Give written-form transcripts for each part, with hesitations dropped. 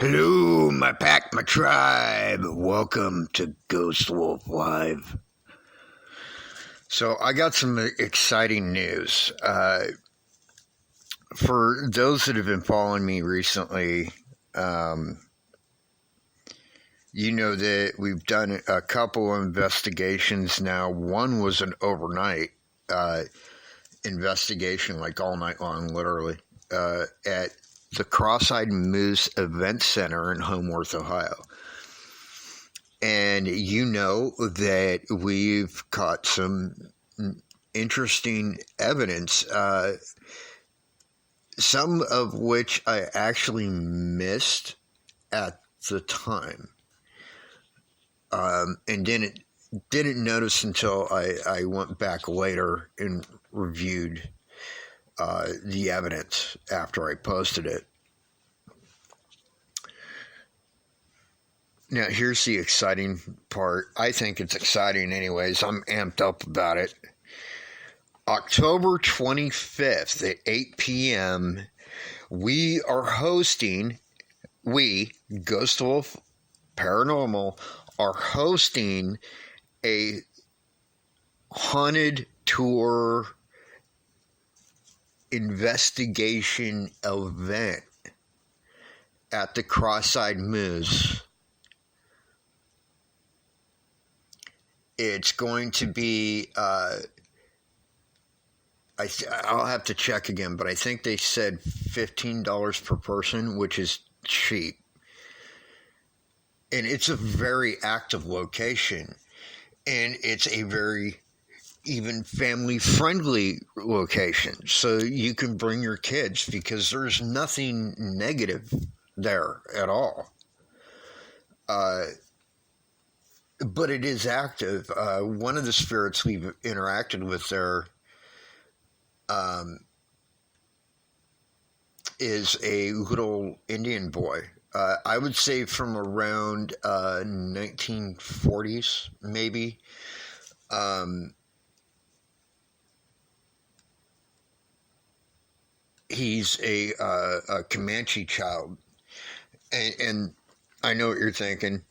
Hello, my pack, my tribe. Welcome to GhostWolf Live. So I got some exciting news. For those that have been following me recently, you know that we've done a couple of investigations now. One was an overnight investigation, like all night long, literally, at the Cross-Eyed Moose Event Center in Homeworth, Ohio. And you know that we've caught some interesting evidence, some of which I actually missed at the time, and didn't notice until I went back later and reviewed the evidence after I posted it. Now, here's the exciting part. I think it's exciting anyways. I'm amped up about it. October 25th at 8 p.m., we are hosting, GhostWolf Paranormal, are hosting a haunted tour investigation event at the Cross-Eyed Moose. It's going to be, I'll have to check again, but I think they said $15 per person, which is cheap. And it's a very active location. And it's a very even family-friendly location. So you can bring your kids because there's nothing negative there at all. But it is active. One of the spirits we've interacted with there is a little Indian boy. I would say from around 1940s, maybe. He's a Comanche child. And I know what you're thinking.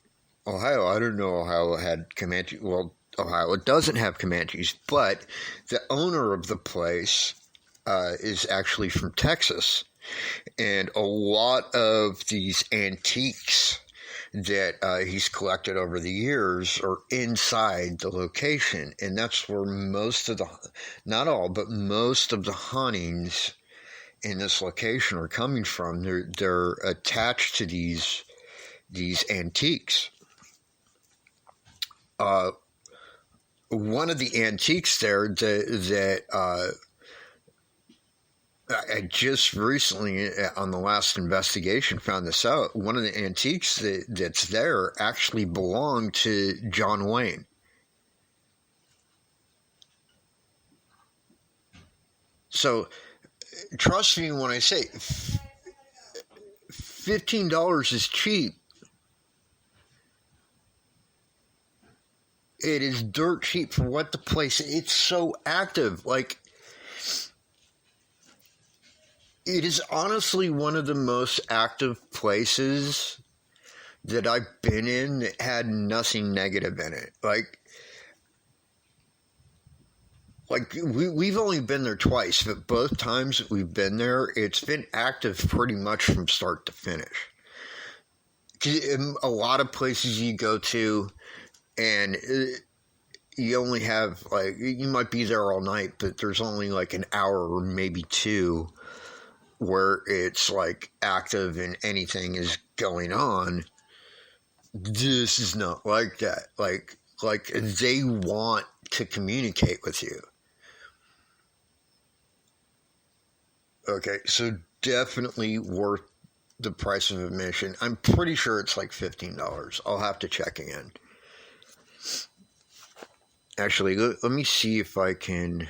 Ohio, I don't know Ohio had Comanche. Well, Ohio doesn't have Comanches, but the owner of the place is actually from Texas. And a lot of these antiques that he's collected over the years are inside the location. And that's where most of the, not all, but most of the hauntings in this location are coming from. They're attached to these antiques. One of the antiques there that I just recently, on the last investigation, found this out. One of the antiques that's there actually belonged to John Wayne. So, trust me when I say $15 is cheap. It is dirt cheap for what the place. It's so active. Like, it is honestly one of the most active places that I've been in that had nothing negative in it. Like we've only been there twice, but both times that we've been there, it's been active pretty much from start to finish. In a lot of places you go to, and you only have, like, you might be there all night, but there's only like an hour or maybe two where it's like active and anything is going on. This is not like that. Like they want to communicate with you. Okay, so definitely worth the price of admission. I'm pretty sure it's like $15. I'll have to check again. Actually, let me see if I can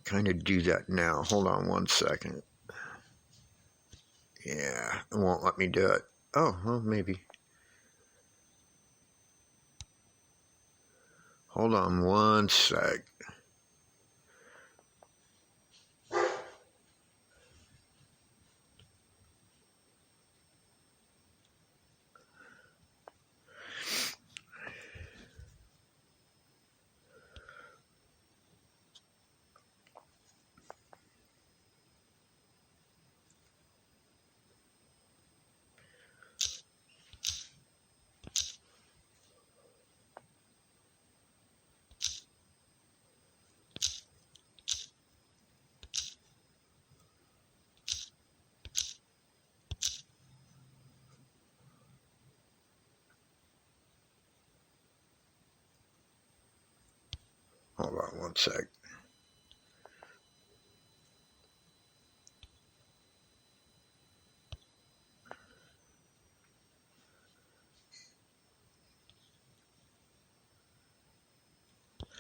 kind of do that now. Hold on one second. Yeah, it won't let me do it. Oh, well, maybe. Hold on one sec. Hold on one sec.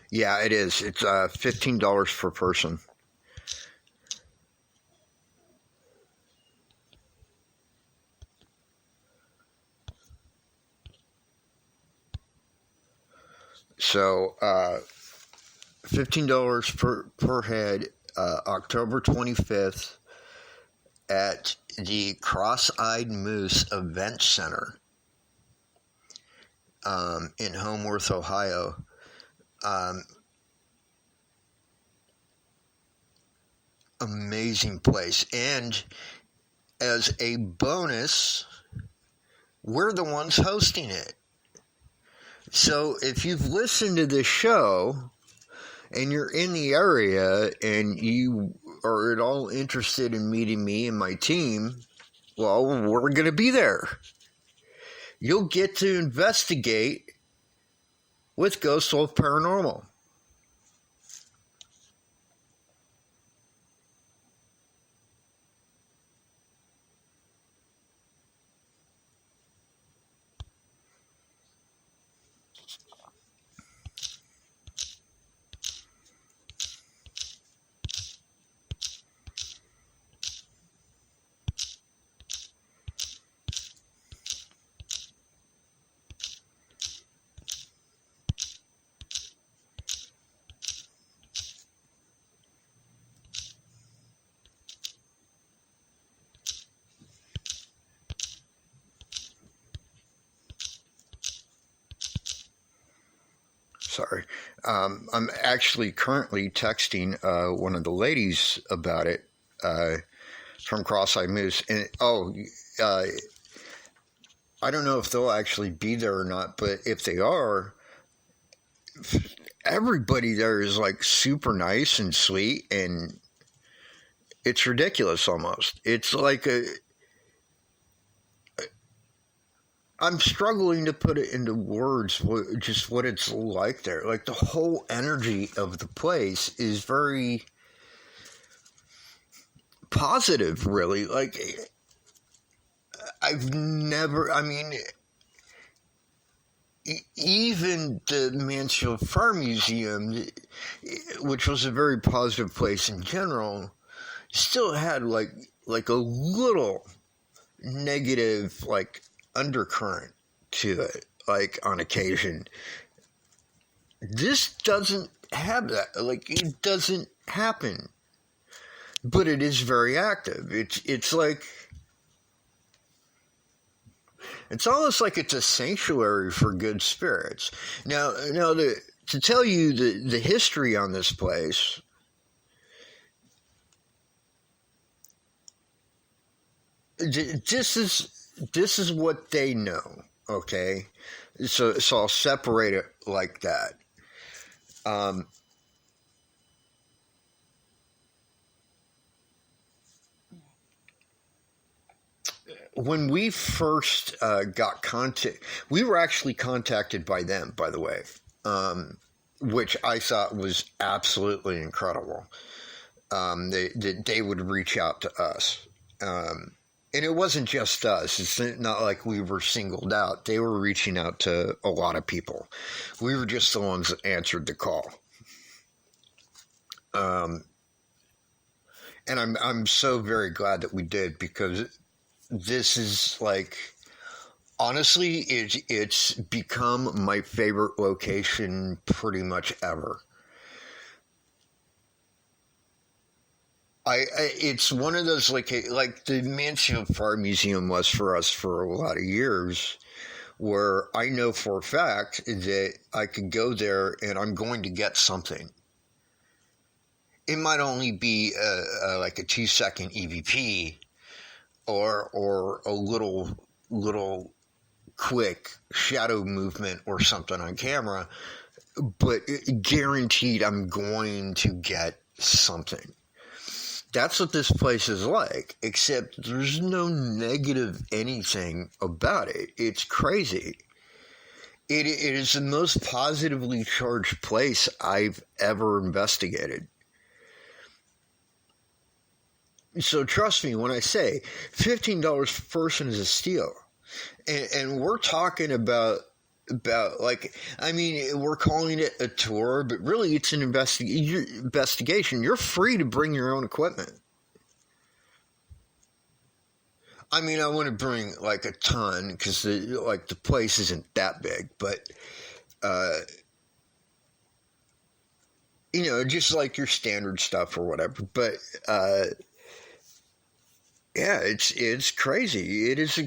Yeah, it is. It's $15 per person. So $15 per head. October 25th at the Cross-Eyed Moose Event Center in Homeworth, Ohio. Amazing place. And as a bonus, we're the ones hosting it. So if you've listened to this show and you're in the area and you are at all interested in meeting me and my team, well, we're going to be there. You'll get to investigate with GhostWolf Paranormal. Sorry. I'm actually currently texting one of the ladies about it from Cross-Eyed Moose. And, I don't know if they'll actually be there or not, but if they are, everybody there is like super nice and sweet, and it's ridiculous almost. It's like I'm struggling to put it into words, just what it's like there. Like, the whole energy of the place is very positive, really. Like, I've never, I mean, even the Mansfield Farm Museum, which was a very positive place in general, still had like a little negative, like, undercurrent to it, like, on occasion. This doesn't have that. Like, it doesn't happen, but it is very active. It's like, it's almost like it's a sanctuary for good spirits. Now to tell you the history on this place, this is what they know, okay? So I'll separate it like that. When we first got contact, we were actually contacted by them, by the way, which I thought was absolutely incredible. They would reach out to us. And it wasn't just us. It's not like we were singled out. They were reaching out to a lot of people. We were just the ones that answered the call. And I'm so very glad that we did, because this is, like, honestly, it's become my favorite location pretty much ever. It's one of those, like the Mansfield Farm Museum was for us for a lot of years, where I know for a fact that I could go there and I'm going to get something. It might only be like a 2-second EVP or a little quick shadow movement or something on camera, but guaranteed I'm going to get something. That's what this place is like, except there's no negative anything about it. It's crazy. it is the most positively charged place I've ever investigated. So trust me when I say $15 per person is a steal. And we're talking about like, I mean, we're calling it a tour, but really it's an investigation. You're free to bring your own equipment. I mean, I want to bring like a ton because the place isn't that big, but just like your standard stuff or whatever. But yeah, it's crazy. It is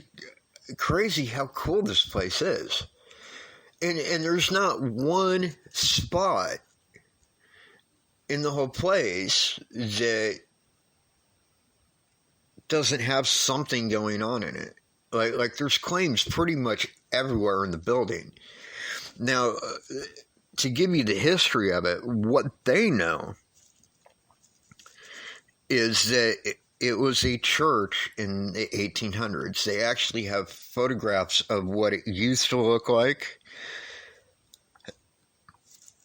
crazy how cool this place is, and there's not one spot in the whole place that doesn't have something going on in it. Like there's claims pretty much everywhere in the building. Now, to give you the history of it, what they know is that it was a church in the 1800s. They actually have photographs of what it used to look like,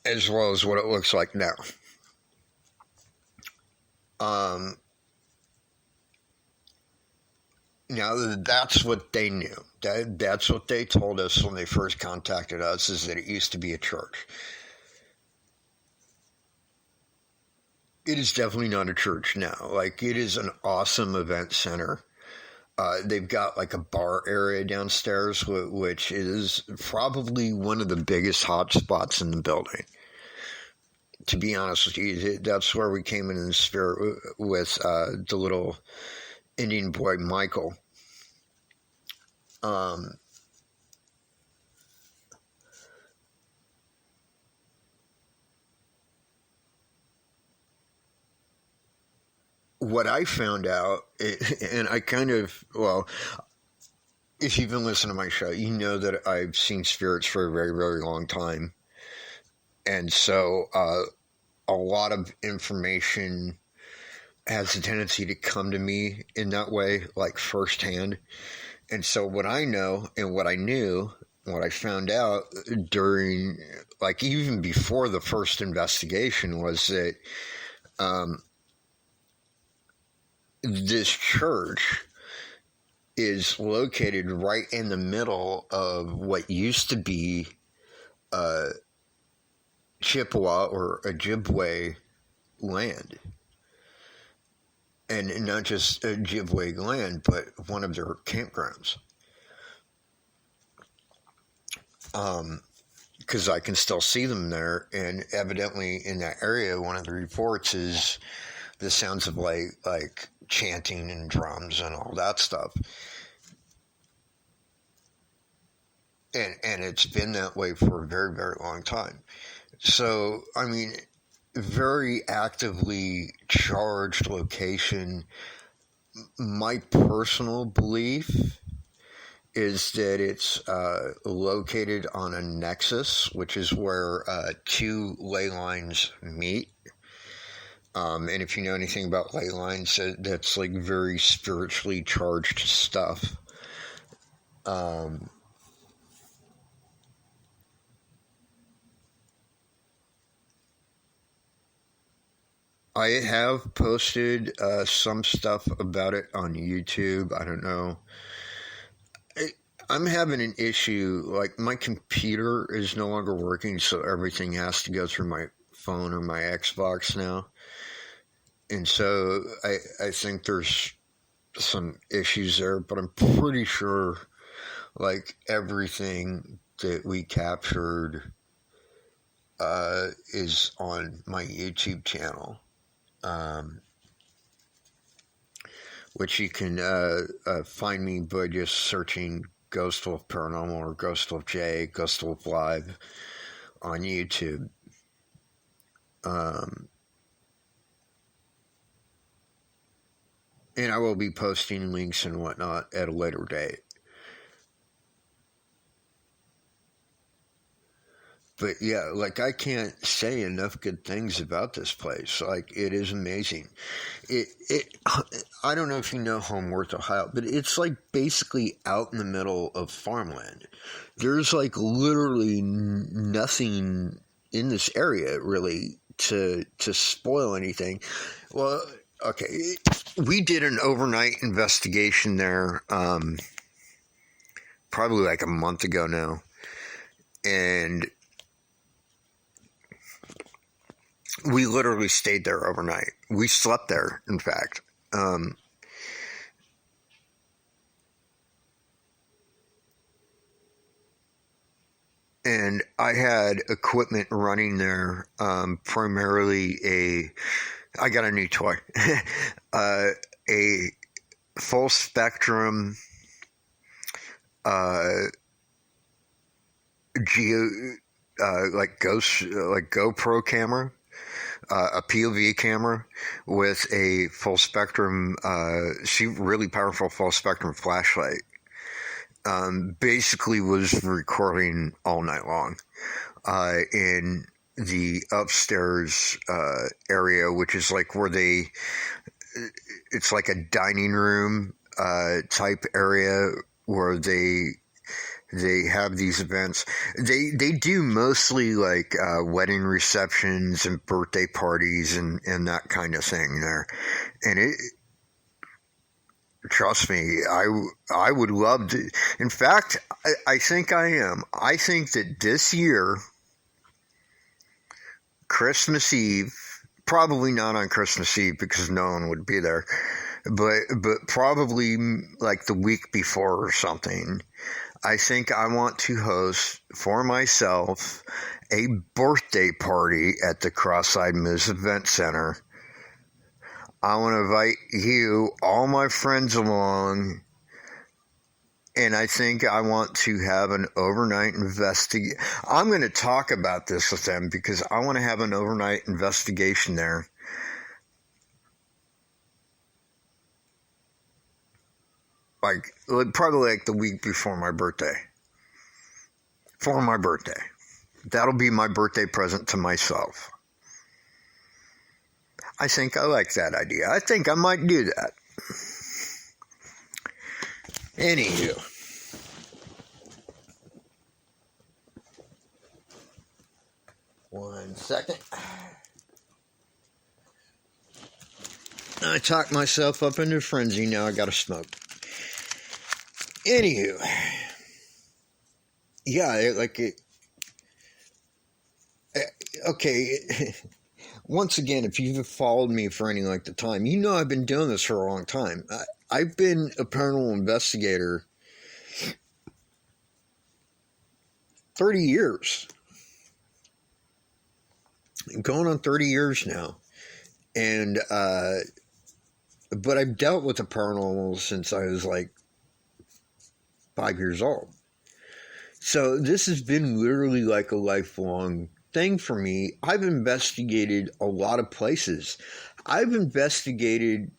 as well as what it looks like now. Now, that's what they knew. That's what they told us when they first contacted us, is that it used to be a church. It is definitely not a church now. Like, it is an awesome event center. They've got like a bar area downstairs, which is probably one of the biggest hot spots in the building. To be honest with you, that's where we came in the spirit with the little Indian boy Michael. What I found out, and I kind of, well, if you've been listening to my show, you know that I've seen spirits for a very, very long time. And so a lot of information has a tendency to come to me in that way, like firsthand. And so what I know and what I knew, what I found out during, like even before the first investigation, was that this church is located right in the middle of what used to be Chippewa or Ojibwe land. And not just Ojibwe land, but one of their campgrounds. Because I can still see them there, and evidently in that area, one of the reports is the sounds of like chanting and drums and all that stuff. And it's been that way for a very, very long time. So, I mean, very actively charged location. My personal belief is that it's located on a nexus, which is where two ley lines meet. And if you know anything about ley lines, that's like very spiritually charged stuff. I have posted some stuff about it on YouTube. I don't know. I'm having an issue. Like, my computer is no longer working, so everything has to go through my phone or my Xbox now. And so I think there's some issues there, but I'm pretty sure, like, everything that we captured is on my YouTube channel. Which you can find me by just searching GhostWolf Paranormal or GhostWolf J, GhostWolf Live on YouTube. And I will be posting links and whatnot at a later date. But yeah, like I can't say enough good things about this place. Like it is amazing. It I don't know if you know Homeworth, Ohio, but it's like basically out in the middle of farmland. There's like literally nothing in this area really to spoil anything. Well, okay, we did an overnight investigation there, probably like a month ago now, and we literally stayed there overnight. We slept there, in fact. And I had equipment running there, primarily I got a new toy, a full spectrum uh, geo, like GoPro camera, a POV camera with a full spectrum, really powerful full spectrum flashlight. Basically was recording all night long in the upstairs area, which is like it's like a dining room type area where they have these events. They do mostly like wedding receptions and birthday parties and that kind of thing there. And trust me, I would love to. In fact, I think I am. I think that this year, Christmas Eve, probably not on Christmas Eve because no one would be there, but probably like the week before or something. I think I want to host for myself a birthday party at the Cross-Eyed Moose Event Center. I want to invite you, all my friends along, and I think I want to have an overnight investigation. I'm going to talk about this with them because I want to have an overnight investigation there. Like probably like the week before my birthday. For my birthday. That'll be my birthday present to myself. I think I like that idea. I think I might do that. Anywho. One second. I talked myself up into a frenzy. Now I gotta smoke. Anywho. Yeah, okay. Once again, if you've followed me for any length of time, you know I've been doing this for a long time. I've been a paranormal investigator 30 years. Going on 30 years now. And, but I've dealt with the paranormal since I was like 5 years old. So this has been literally like a lifelong thing for me. I've investigated a lot of places. I've investigated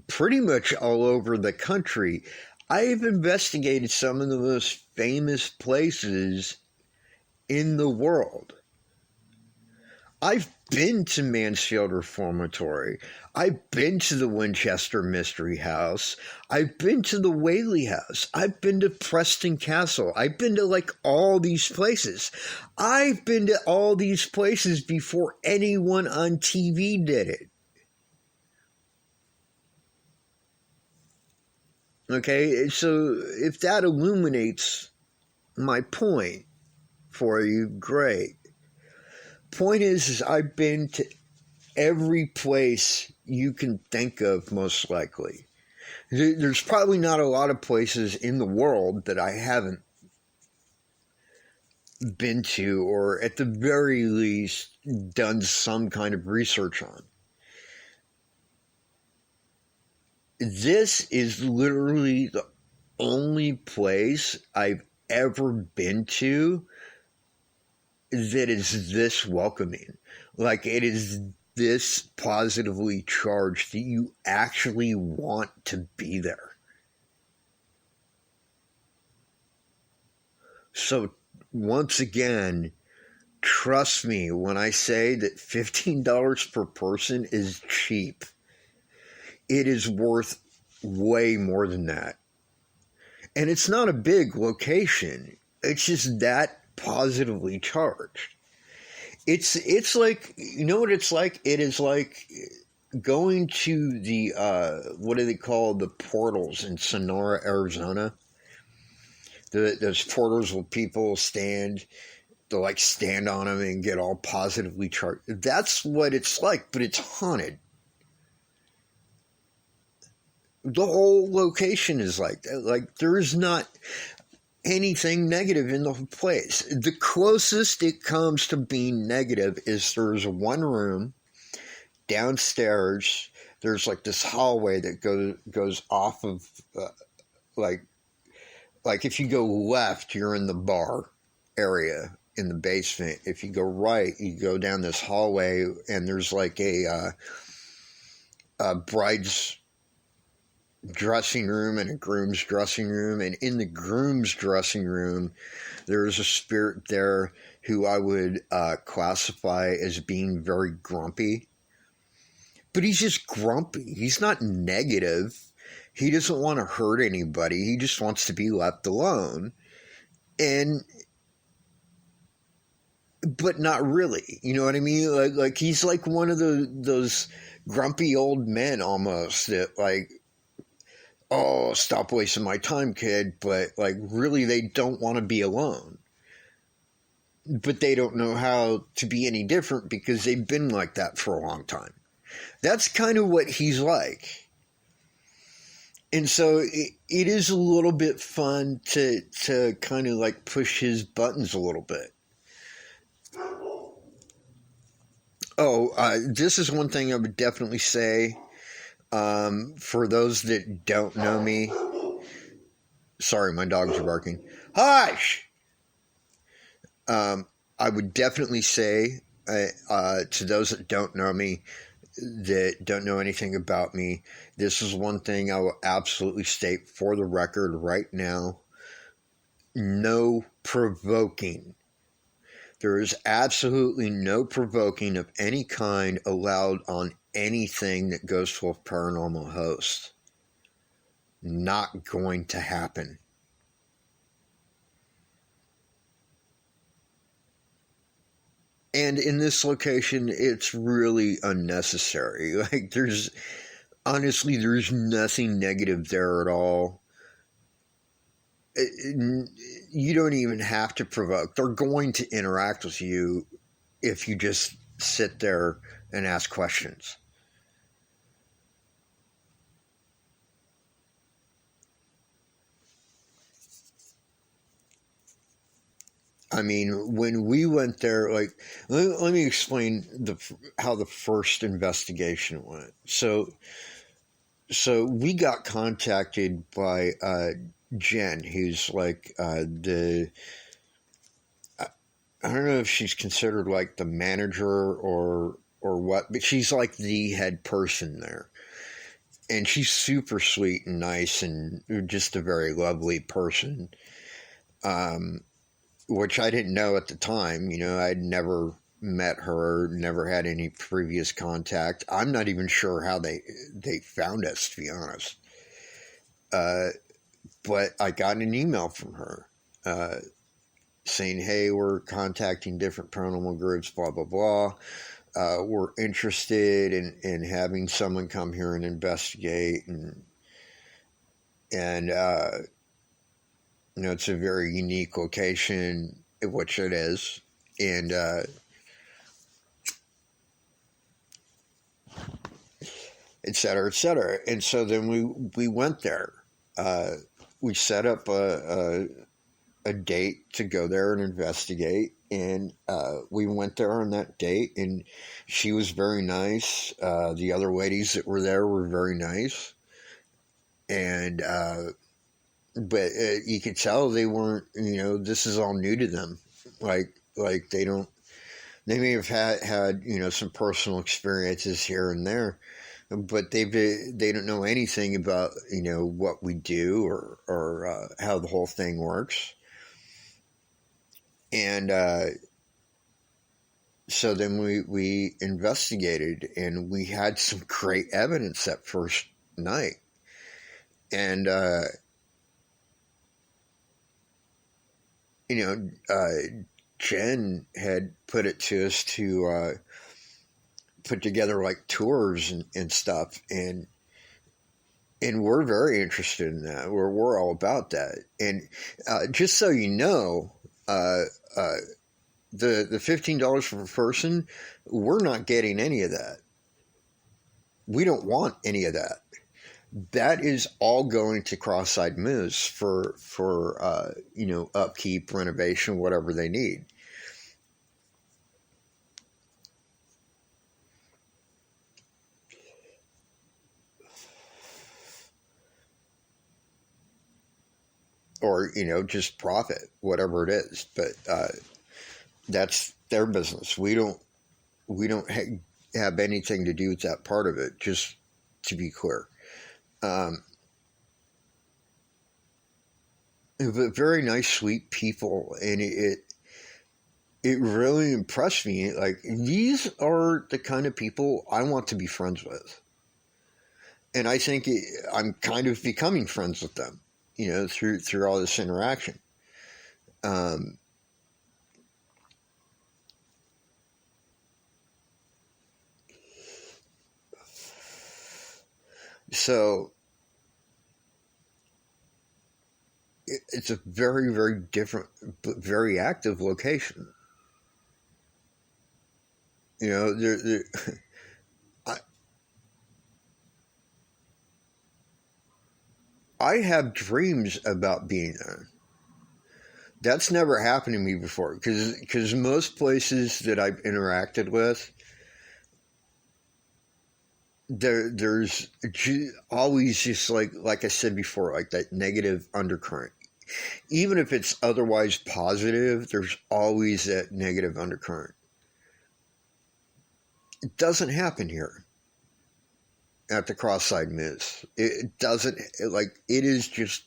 pretty much all over the country. I've investigated some of the most famous places in the world. I've been to Mansfield Reformatory. I've been to the Winchester Mystery House. I've been to the Whaley House. I've been to Preston Castle. I've been to like all these places. I've been to all these places before anyone on TV did it. Okay, so if that illuminates my point for you, great. Point is I've been to every place you can think of, most likely. There's probably not a lot of places in the world that I haven't been to, or at the very least done some kind of research on. This is literally the only place I've ever been to that is this welcoming. Like, it is this positively charged that you actually want to be there. So, once again, trust me when I say that $15 per person is cheap. It is worth way more than that. And it's not a big location. It's just that positively charged. It's like, you know what it's like? It is like going to the what do they call the portals in Sonora, Arizona? Those portals where people stand, they'll like stand on them and get all positively charged. That's what it's like, but it's haunted. The whole location is like that. Like there's not anything negative in the place. The closest it comes to being negative is there's one room downstairs. There's like this hallway that goes off of like if you go left, you're in the bar area in the basement. If you go right, you go down this hallway, and there's like a bride's dressing room and a groom's dressing room. And in the groom's dressing room, there's a spirit there who I would classify as being very grumpy. But he's just grumpy. He's not negative. He doesn't want to hurt anybody. He just wants to be left alone. But not really. You know what I mean? Like he's like one of those grumpy old men almost that like, oh, stop wasting my time, kid. But like really they don't want to be alone. But they don't know how to be any different because they've been like that for a long time. That's kind of what he's like. And so it is a little bit fun to kind of like push his buttons a little bit. Oh, this is one thing I would definitely say for those that don't know me. Sorry, my dogs are barking. Hush! I would definitely say to those that don't know me, that don't know anything about me, this is one thing I will absolutely state for the record right now. No provoking. There is absolutely no provoking of any kind allowed on anything that GhostWolf Paranormal hosts. Not going to happen. And in this location, it's really unnecessary. Like, honestly, there's nothing negative there at all. You don't even have to provoke. They're going to interact with you if you just sit there and ask questions. I mean, when we went there, like, let me explain how the first investigation went. So we got contacted by Jen, who's like I don't know if she's considered like the manager or what, but she's like the head person there. And she's super sweet and nice and just a very lovely person. Which I didn't know at the time. You know, I'd never met her, never had any previous contact. I'm not even sure how they found us, to be honest. But I got an email from her saying, hey, we're contacting different paranormal groups, blah, blah, blah. We're interested in having someone come here and investigate. And you know, it's a very unique location, which it is. And et cetera, et cetera. And so then we went there. We set up a date to go there and investigate. And we went there on that date, and she was very nice. The other ladies that were there were very nice. And but you could tell they weren't, you know, this is all new to them. Like they may have had, you know, some personal experiences here and there, but they don't know anything about, you know, what we do or how the whole thing works. And So then we investigated, and we had some great evidence that first night. And, you know, Jen had put it to us to put together like tours and stuff. And we're very interested in that. We're all about that. And just so you know, uh, uh, the $15 per person, we're not getting any of that. We don't want any of that. That is all going to Cross-Eyed Moose for upkeep, renovation, whatever they need. Or just profit, whatever it is. But that's their business. We don't have anything to do with that part of it. Just to be clear. Um, but very nice, sweet people, and it really impressed me. Like, these are the kind of people I want to be friends with, and I think I'm kind of becoming friends with them. Through all this interaction. Um, so it's a very, very different, but very active location. I, I have dreams about being there. That's never happened to me before, because most places that I've interacted with, there's always just like I said before, like that negative undercurrent. Even if it's otherwise positive, there's always that negative undercurrent. It doesn't happen here at the Cross-Eyed Moose. It doesn't, it is just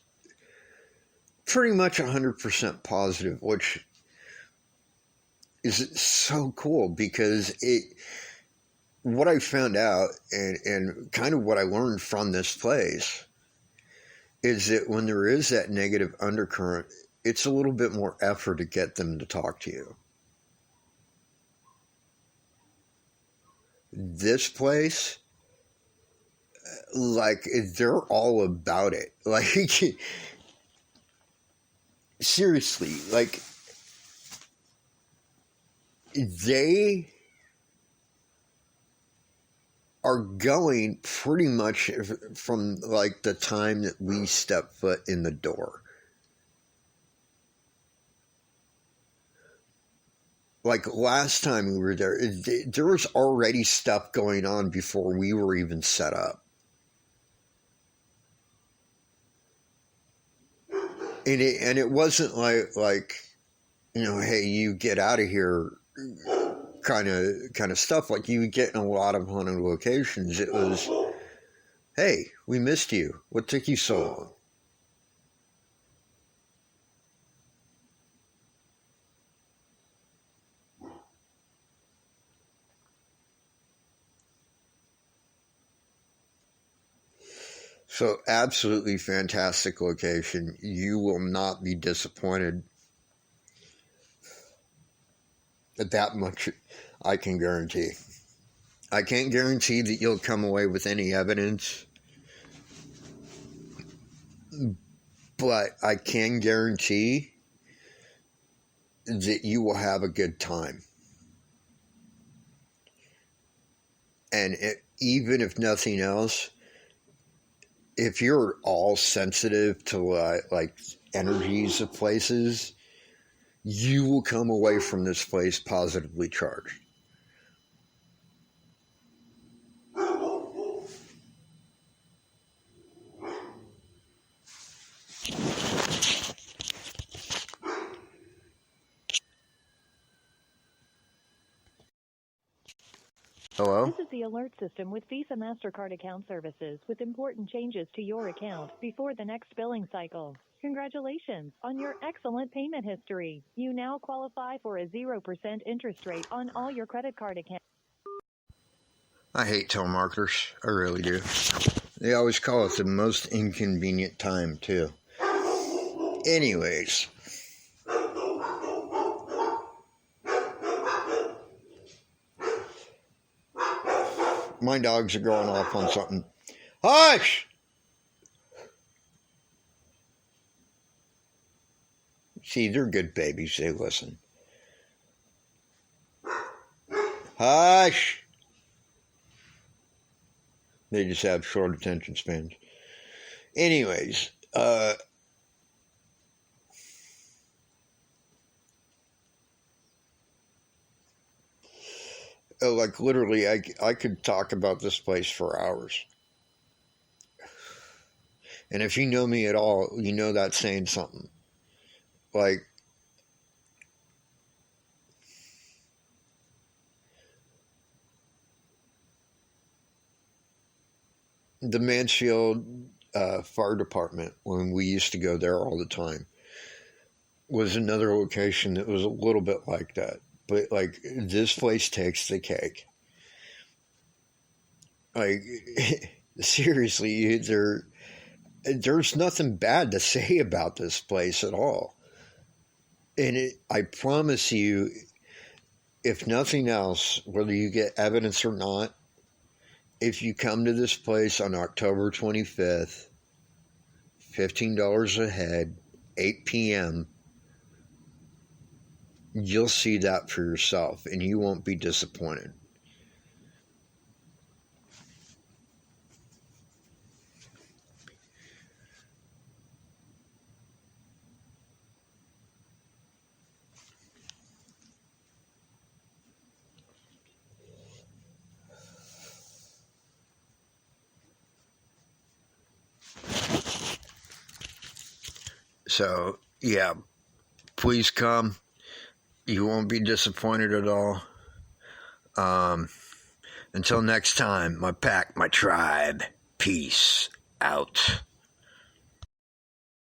pretty much 100% positive, which is so cool, because what I found out, and kind of what I learned from this place, is that when there is that negative undercurrent, it's a little bit more effort to get them to talk to you. This place, like, they're all about it. Like, seriously, like, they are going pretty much from like the time that we step foot in the door. Like, last time we were there, there was already stuff going on before we were even set up. And it wasn't like hey, you get out of here kind of stuff like you get in a lot of haunted locations. It was, hey, we missed you. What took you so long? So, absolutely fantastic location. You will not be disappointed. That much I can guarantee. I can't guarantee that you'll come away with any evidence, but I can guarantee that you will have a good time. And even if nothing else, if you're all sensitive to like energies of places, you will come away from this place positively charged. Hello? This is the alert system with Visa MasterCard account services with important changes to your account before the next billing cycle. Congratulations on your excellent payment history. You now qualify for a 0% interest rate on all your credit card accounts. I hate telemarketers. I really do. They always call it the most inconvenient time, too. Anyways. My dogs are going off on something. Hush! See, they're good babies. They listen. Hush! They just have short attention spans. Anyways, like literally, I could talk about this place for hours. And if you know me at all, you know that's saying something. Like, the Mansfield Fire Department, when we used to go there all the time, was another location that was a little bit like that. But, like, this place takes the cake. Like, seriously, there's nothing bad to say about this place at all. And I promise you, if nothing else, whether you get evidence or not, if you come to this place on October 25th, $15 a head, 8 p.m., you'll see that for yourself, and you won't be disappointed. So, yeah, please come. You won't be disappointed at all. Until next time, my pack, my tribe, peace out.